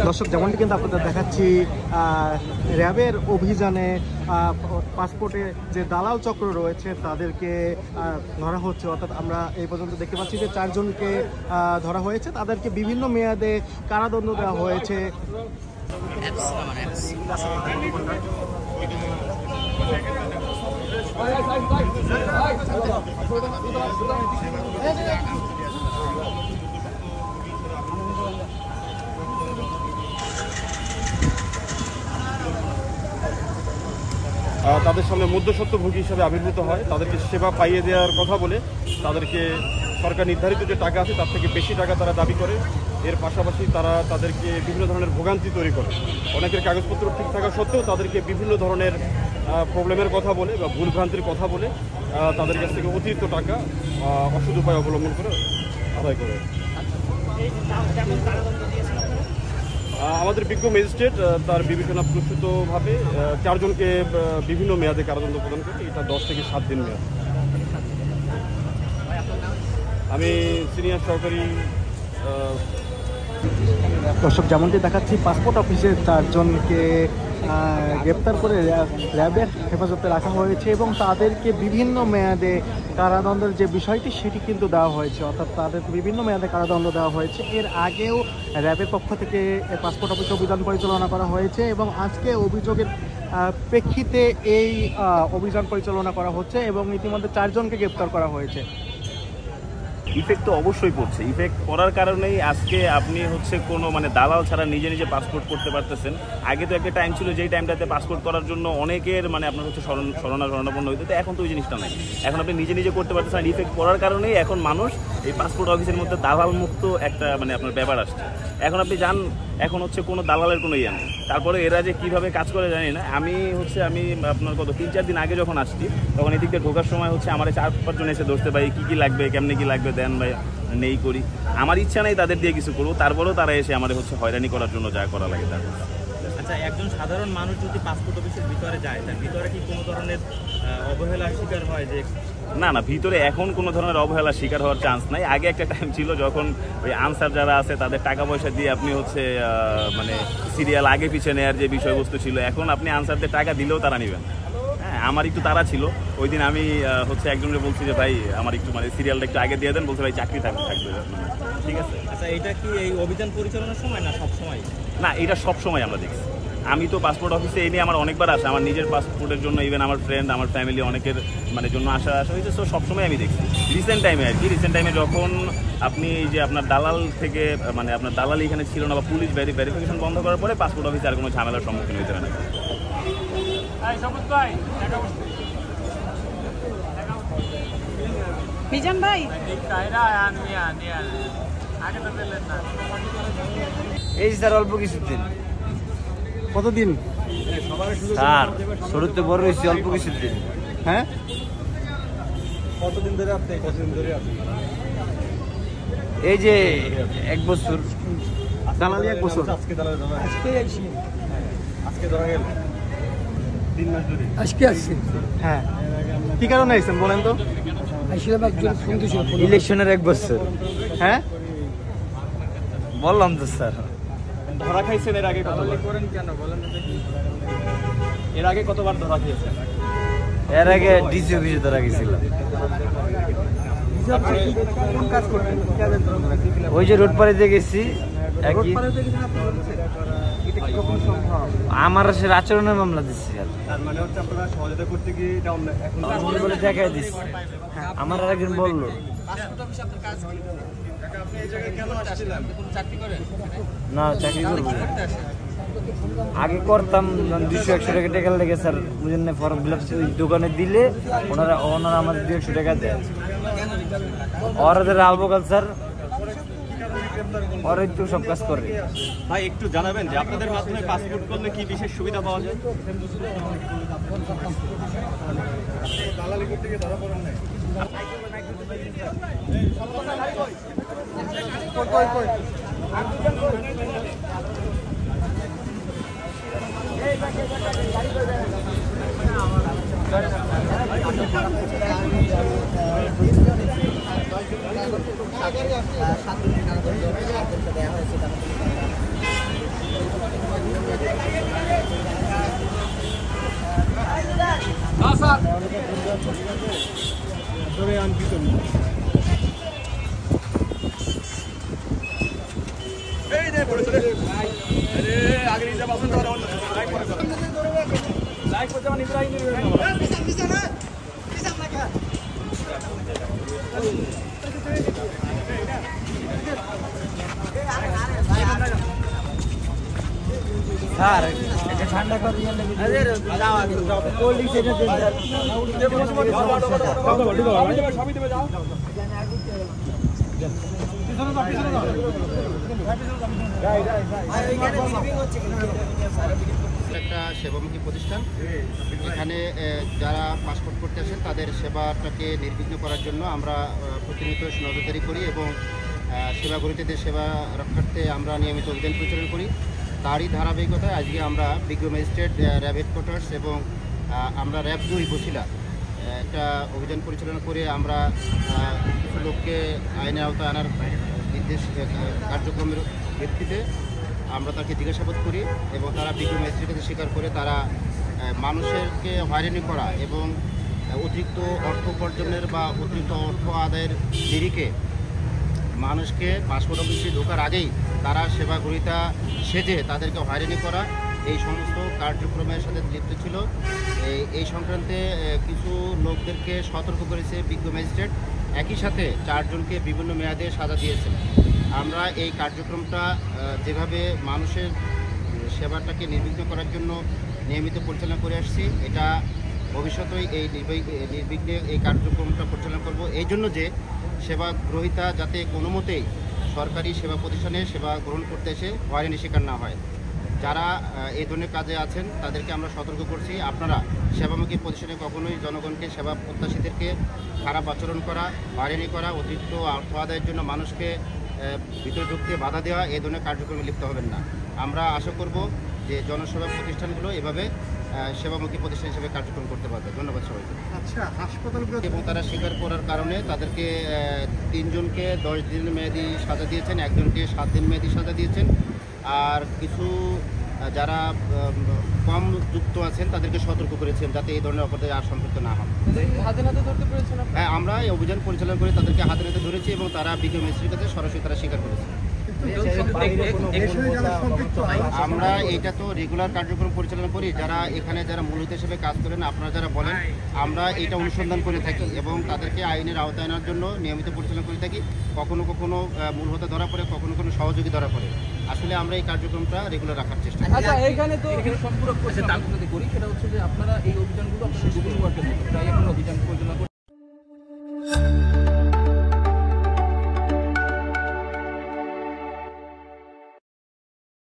দর্শক, যেমনটি কিন্তু আপনাদের দেখাচ্ছি র্যাবের অভিযানে পাসপোর্টে যে দালাল চক্র রয়েছে তাদেরকে ধরা হচ্ছে। অর্থাৎ আমরা এই পর্যন্ত দেখতে পাচ্ছি যে 4 জনকে ধরা হয়েছে, তাদেরকে বিভিন্ন মেয়াদে কারাদণ্ড দেওয়া হয়েছে। তাদের সামনে মধ্যস্বত্বভোগী হিসাবে আবির্ভূত হয়, তাদেরকে সেবা পাইয়ে দেওয়ার কথা বলে তাদেরকে সরকার নির্ধারিত যে টাকা আছে তার থেকে বেশি টাকা তারা দাবি করে। এর পাশাপাশি তারা তাদেরকে বিভিন্ন ধরনের ভোগান্তি তৈরি করে। অনেকের কাগজপত্র ঠিক থাকা সত্ত্বেও তাদেরকে বিভিন্ন ধরনের প্রবলেমের কথা বলে বা ভুলভ্রান্তির কথা বলে তাদের কাছ থেকে অতিরিক্ত টাকা অসৎ উপায় অবলম্বন করে আদায় করে। আমাদের বিজ্ঞ ম্যাজিস্ট্রেট তার বিবেচনা প্রসূতভাবে 4 জনকে বিভিন্ন মেয়াদে কারাদণ্ড প্রদান করে। এটা 10 থেকে 7 দিন মেয়াদ। আমি সিনিয়র সহকারী। দর্শক, যেমনটি দেখাচ্ছি পাসপোর্ট অফিসে 4 জনকে গ্রেপ্তার করে র্যাবের হেফাজতে রাখা হয়েছে এবং তাদেরকে বিভিন্ন মেয়াদে কারাদণ্ডের যে বিষয়টি সেটি কিন্তু দেওয়া হয়েছে। অর্থাৎ তাদের বিভিন্ন মেয়াদে কারাদণ্ড দেওয়া হয়েছে। এর আগেও র্যাবের পক্ষ থেকে পাসপোর্ট অফিসে অভিযান পরিচালনা করা হয়েছে এবং আজকে অভিযোগের প্রেক্ষিতে এই অভিযান পরিচালনা করা হচ্ছে এবং ইতিমধ্যে 4 জনকে গ্রেপ্তার করা হয়েছে। ইফেক্ট তো অবশ্যই পড়ছে। ইফেক্ট পড়ার কারণেই আজকে আপনি হচ্ছে কোনো দালাল ছাড়া নিজে নিজে পাসপোর্ট করতে পারতেছেন। আগে তো একটা টাইম ছিল যেই টাইমটাতে পাসপোর্ট করার জন্য অনেকের আপনার হচ্ছে শরণাপন্ন হইতে, তো এখন তো ওই জিনিসটা নাই। এখন আপনি নিজে নিজে করতে পারতেছেন। আর ইফেক্ট পড়ার কারণেই এখন মানুষ এই পাসপোর্ট অফিসের মধ্যে দালাল মুক্ত একটা আপনার ব্যাপার আসছে। এখন আপনি যান, এখন হচ্ছে কোনো দালালের কোনো ইয়ে নেই। তারপরে এরা যে কীভাবে কাজ করে জানি না। আমি আপনার 3-4 দিন আগে যখন আসছি তখন এদিক দিয়ে ঢোকার সময় হচ্ছে আমার 4-5 জন এসে ধরতে পারি কী লাগবে, কেমনি কী লাগবে দেন ভাই, নেই করি। আমার ইচ্ছা নেই তাদের দিয়ে কিছু করবো, তারপরেও তারা এসে আমাদের হচ্ছে হয়রানি করার জন্য যা করা লাগে তার। আচ্ছা, একজন সাধারণ মানুষ যদি পাসপোর্ট অফিসের ভিতরে যায়, তার ভিতরে কি কোনো ধরনের অবহেলার শিকার হয়? যে না না, ভিতরে এখন কোনো ধরনের অবহেলার শিকার হওয়ার চান্স নাই। আগে একটা টাইম ছিল যখন ওই আনসার যারা আছে তাদের টাকা পয়সা দিয়ে আপনি হচ্ছে সিরিয়াল আগে পিছিয়ে নেওয়ার যে বিষয়বস্তু ছিল, এখন আপনি আনসারদের টাকা দিলেও তারা নেবেন। হ্যাঁ, আমার একটু তারা ছিল। ওই দিন আমি হচ্ছে একজনকে বলছি যে ভাই আমার একটু সিরিয়ালটা একটু আগে দিয়ে দেন, বলছে ভাই চাকরি থাকবে। ঠিক আছে। আচ্ছা, এটা কি এই অভিযান পরিচালনার সময় না সব সময়? না, এটা সব সময় আমরা দেখছি। আমি তো পাসপোর্ট অফিসে এই নিয়ে আমার অনেকবার আসে, আমার নিজের পাসপোর্টের জন্য, ইভেন আমার ফ্রেন্ড, আমার ফ্যামিলি অনেকের জন্য আসা হয়েছে। তো সবসময় আমি দেখছি। রিসেন্ট টাইমে যখন আপনি যে আপনার দালাল থেকে আপনার দালাল এখানে ছিল না বা পুলিশ ভেরিফিকেশন বন্ধ করার পরে পাসপোর্ট অফিসে আর কোনো ঝামেলার সম্মুখীন হতে পারে না। মিজান ভাই, এই স্যার অল্প কিছুদিন। কতদিন স্যার? শুরুতে বড় হয়েছি অল্প কিছুদিন। হ্যাঁ, কতদিন ধরে আপনি? এই যে 1 বছর। দালালি 1 বছর। আজকে ধরা গেল 3 মাস ধরে। আজকে আসছি। হ্যাঁ, কি কারণে আইছেন বলেন তো? ইলেকশনের 1 বছর। হ্যাঁ, বললাম তো স্যার। ধরা খাইছেন এর আগে কতবার? করেন কেন বলেন? এর আগে কতবার ধরা খেয়েছেন? এর আগে ডিসি অফিসে ধরা গেছিলাম। কোন কাজ করতেন? ওই যে রোড পাড়িতে গেছি। আমার সে আচরণের মামলা দিচ্ছি। তার মানে হচ্ছে আপনারা সহযোগিতা করতে গিয়ে এটা এখন দেখাই দিচ্ছি। আমার আর একজন বললো না চাকরি করবো। আগে করতাম 200-100 টাকা টাকা লেগে স্যার, বুঝেন না? ফর্ম ফিল আপ দোকানে দিলে ওনারা আমাদের 200 টাকা দেয়। ওরা রাহবকাল স্যার, ওরাই তো সব কাজ করে। ভাই একটু জানাবেন যে আপনাদের মাধ্যমে পাসপোর্ট করলে কি বিশেষ সুবিধা পাওয়া যায়? দালালি করতে গিয়ে ধরা পড়েন নাই? দেওয়া হয়েছে। স্যার এটা ঠান্ডা করে দিয়ে কোল্ড ড্রিঙ্কস এটা একটা সেবামুখী প্রতিষ্ঠান। এখানে যারা পাসপোর্ট করতে আসেন তাদের সেবাটাকে নির্বিঘ্ন করার জন্য আমরা প্রতিনিয়ত নজরদারি করি এবং সেবাগ্রহীদের সেবা রক্ষার্থে আমরা নিয়মিত অভিযান পরিচালনা করি। তারই ধারাবাহিকতায় আজকে আমরা বিজ্ঞ ম্যাজিস্ট্রেট, র্যাব হেডকোয়ার্টার্স এবং আমরা র্যাব 2 বসিলা একটা অভিযান পরিচালনা করে আমরা কিছু লোককে আইনের আওতায় আনার নির্দেশ কার্যক্রমের ভিত্তিতে আমরা তাকে জিজ্ঞাসাবাদ করি এবং তারা বিজ্ঞ ম্যাজিস্ট্রেটকে স্বীকার করে তারা মানুষেরকে হয়রানি করা এবং অতিরিক্ত অর্থ উপার্জনের বা অতিরিক্ত অর্থ আদায়ের নিরিখে মানুষকে পাসপোর্ট অফিসে ঢোকার আগেই তারা সেবাগ্রহীতা সেজে তাদেরকে হয়রানি করা, এই সমস্ত কার্যক্রমের সাথে লিপ্ত ছিল। এই সংক্রান্তে কিছু লোকদেরকে সতর্ক করেছে বিজ্ঞ ম্যাজিস্ট্রেট, একই সাথে 4 জনকে বিভিন্ন মেয়াদে সাজা দিয়েছেন। আমরা এই কার্যক্রমটা যেভাবে মানুষের সেবাটাকে নির্বিঘ্ন করার জন্য নিয়মিত পরিচালনা করে আসছি, এটা ভবিষ্যতেই এই নির্বিঘ্নে এই কার্যক্রমটা পরিচালনা করব, এই জন্য যে সেবাগ্রহীতা যাতে কোনো মতেই সরকারি সেবা প্রতিষ্ঠানে সেবা গ্রহণ করতে এসে হয়রানির শিকার না হয়। যারা এই ধরনের কাজে আছেন তাদেরকে আমরা সতর্ক করছি, আপনারা সেবামুখী প্রতিষ্ঠানে কখনোই জনগণকে, সেবা প্রত্যাশীদেরকে খারাপ আচরণ করা, হয়রানি করা, অতিরিক্ত অর্থ আদায়ের জন্য মানুষকে ভিতরে ঢুকতে বাধা দেওয়া, এই ধরনের কার্যক্রমে লিপ্ত হবেন না। আমরা আশা করব যে জনসেবা প্রতিষ্ঠানগুলো এভাবে সেবামুখী প্রতিষ্ঠান হিসেবে কার্যক্রম করতে পারবে। ধন্যবাদ সবাইকে। আচ্ছা, হাসপাতালগুলো এবং তারা স্বীকার করার কারণে তাদেরকে 3 জনকে 10 দিন মেয়াদি সাজা দিয়েছেন, 1 জনকে 7 দিন মেয়াদি সাজা দিয়েছেন, আর কিছু যারা কম যুক্ত আছেন তাদেরকে সতর্ক করেছেন যাতে এই ধরনের অপরাধে আর সম্পৃক্ত না হন। হ্যাঁ, আমরা এই অভিযান পরিচালনা করে তাদেরকে হাতে নাতে ধরেছি এবং তারা বিজ্ঞ ম্যাজিস্ট্রেটের কাছে সরাসরি তারা স্বীকার করেছে। আমরা এটা তো রেগুলার কার্যক্রম পরিচালনা করি, যারা এখানে যারা মূল হিসেবে কাজ করেন, আপনারা যারা বলেন, আমরা এটা অনুসন্ধান করে থাকি এবং তাদেরকে আইনের আওতায় আনার জন্য নিয়মিত পরিচালনা করে থাকি। কখনো কখনো মূল হোতা ধরা পড়ে, কখনো কখনো সহযোগী ধরা পড়ে। আসলে আমরা এই কার্যক্রমটা রেগুলার রাখার চেষ্টা করি। আচ্ছা, এখানে সম্পূরক করি সেটা হচ্ছে যে আপনারা এই অভিযানগুলো আপনারা বিভিন্ন ওয়ার্ডের মতো প্রায় এখন অভিযান